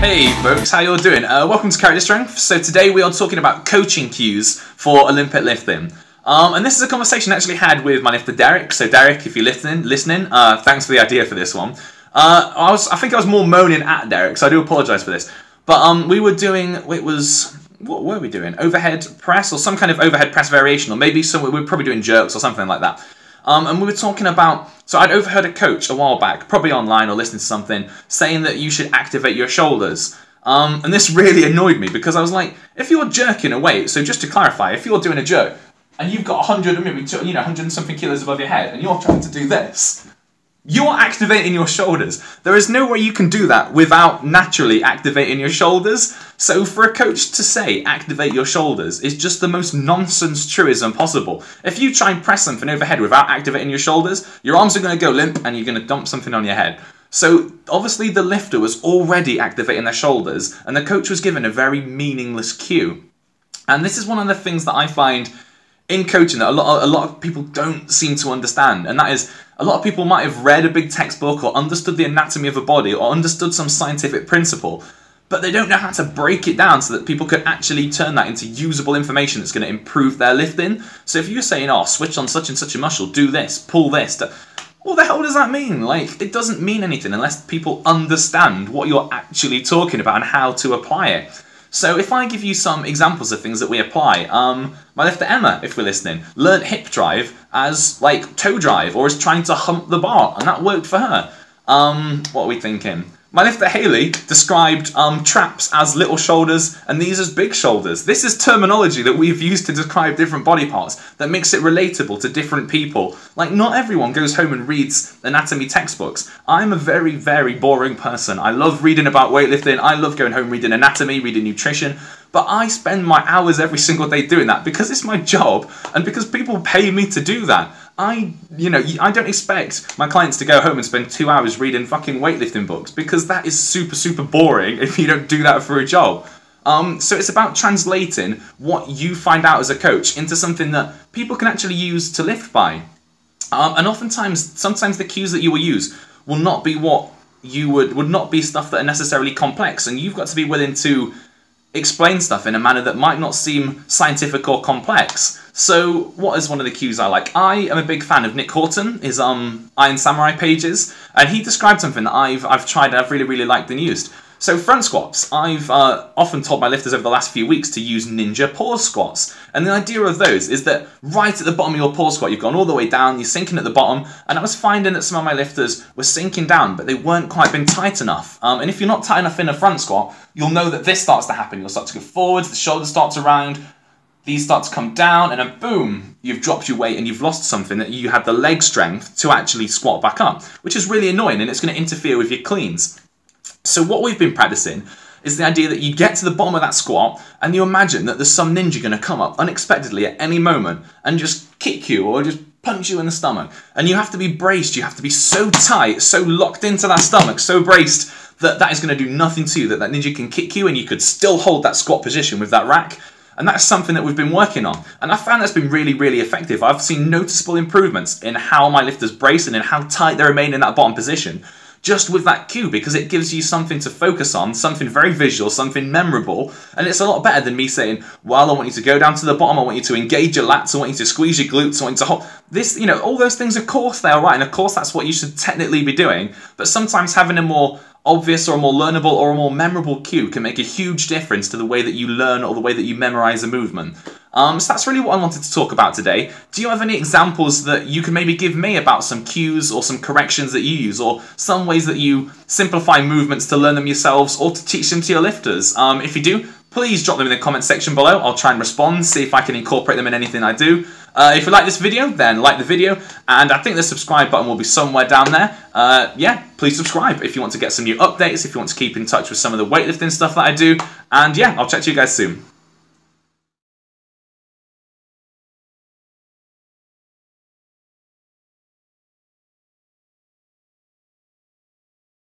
Hey folks, how you all doing? Welcome to Character Strength. So today we are talking about coaching cues for Olympic lifting. And this is a conversation I actually had with my lifter Derek. So Derek, if you're listening, thanks for the idea for this one. I think I was more moaning at Derek, so I do apologise for this. But we were doing, what were we doing? Overhead press or some kind of overhead press variation, or maybe we were probably doing jerks or something like that. And we were talking about, so I'd overheard a coach a while back, probably online or listening to something, saying that you should activate your shoulders. And this really annoyed me because I was like, if you're jerking a weight, so just to clarify, if you're doing a jerk and you've got 100 and something kilos above your head and you're trying to do this, you're activating your shoulders. There is no way you can do that without naturally activating your shoulders. So for a coach to say activate your shoulders is just the most nonsense truism possible. If you try and press something overhead without activating your shoulders, your arms are going to go limp and you're going to dump something on your head. So obviously the lifter was already activating their shoulders and the coach was given a very meaningless cue. And this is one of the things that I find in coaching that a lot of people don't seem to understand, and that is a lot of people might have read a big textbook or understood the anatomy of a body or understood some scientific principle, but they don't know how to break it down so that people can actually turn that into usable information that's going to improve their lifting. So if you're saying, oh, switch on such and such a muscle, do this, pull this, what the hell does that mean? Like, it doesn't mean anything unless people understand what you're actually talking about and how to apply it. So if I give you some examples of things that we apply, my lifter Emma, if we're listening, learnt hip drive as like toe drive or as trying to hump the bar, and that worked for her. What are we thinking? My lifter Hayley described traps as little shoulders and these as big shoulders. This is terminology that we've used to describe different body parts that makes it relatable to different people. Like, not everyone goes home and reads anatomy textbooks. I'm a very, very boring person. I love reading about weightlifting. I love going home reading anatomy, reading nutrition. But I spend my hours every single day doing that because it's my job and because people pay me to do that. I don't expect my clients to go home and spend 2 hours reading fucking weightlifting books because that is super, super boring if you don't do that for a job. So it's about translating what you find out as a coach into something that people can actually use to lift by. And sometimes the cues that you will use will not be what you would not be stuff that are necessarily complex, and you've got to be willing to explain stuff in a manner that might not seem scientific or complex. So what is one of the cues I like? I am a big fan of Nick Horton, his Iron Samurai pages, and he described something that I've tried and I've really, really liked and used. So front squats, I've often told my lifters over the last few weeks to use ninja pause squats. And the idea of those is that right at the bottom of your pause squat, you've gone all the way down, you're sinking at the bottom, and I was finding that some of my lifters were sinking down, but they weren't quite been tight enough. And if you're not tight enough in a front squat, you'll know that this starts to happen. You'll start to go forwards, the shoulders start to round, these start to come down, and then boom, you've dropped your weight and you've lost something that you had the leg strength to actually squat back up, which is really annoying and it's going to interfere with your cleans. So what we've been practicing is the idea that you get to the bottom of that squat and you imagine that there's some ninja going to come up unexpectedly at any moment and just kick you or just punch you in the stomach. And you have to be braced, you have to be so tight, so locked into that stomach, so braced that that is going to do nothing to you, that ninja can kick you and you could still hold that squat position with that rack. And that's something that we've been working on. And I found that's been really, really effective. I've seen noticeable improvements in how my lifters brace and in how tight they remain in that bottom position, just with that cue, because it gives you something to focus on, something very visual, something memorable, and it's a lot better than me saying, well, I want you to go down to the bottom, I want you to engage your lats, I want you to squeeze your glutes, I want you to hold this, all those things, of course they're right, and of course that's what you should technically be doing, but sometimes having a more obvious or a more learnable or a more memorable cue can make a huge difference to the way that you learn or the way that you memorize a movement. So that's really what I wanted to talk about today. Do you have any examples that you can maybe give me about some cues or some corrections that you use, or some ways that you simplify movements to learn them yourselves or to teach them to your lifters? If you do, please drop them in the comment section below. I'll try and respond, see if I can incorporate them in anything I do. If you like this video, then like the video, and I think the subscribe button will be somewhere down there. Yeah, please subscribe if you want to get some new updates, if you want to keep in touch with some of the weightlifting stuff that I do, and yeah, I'll chat to you guys soon.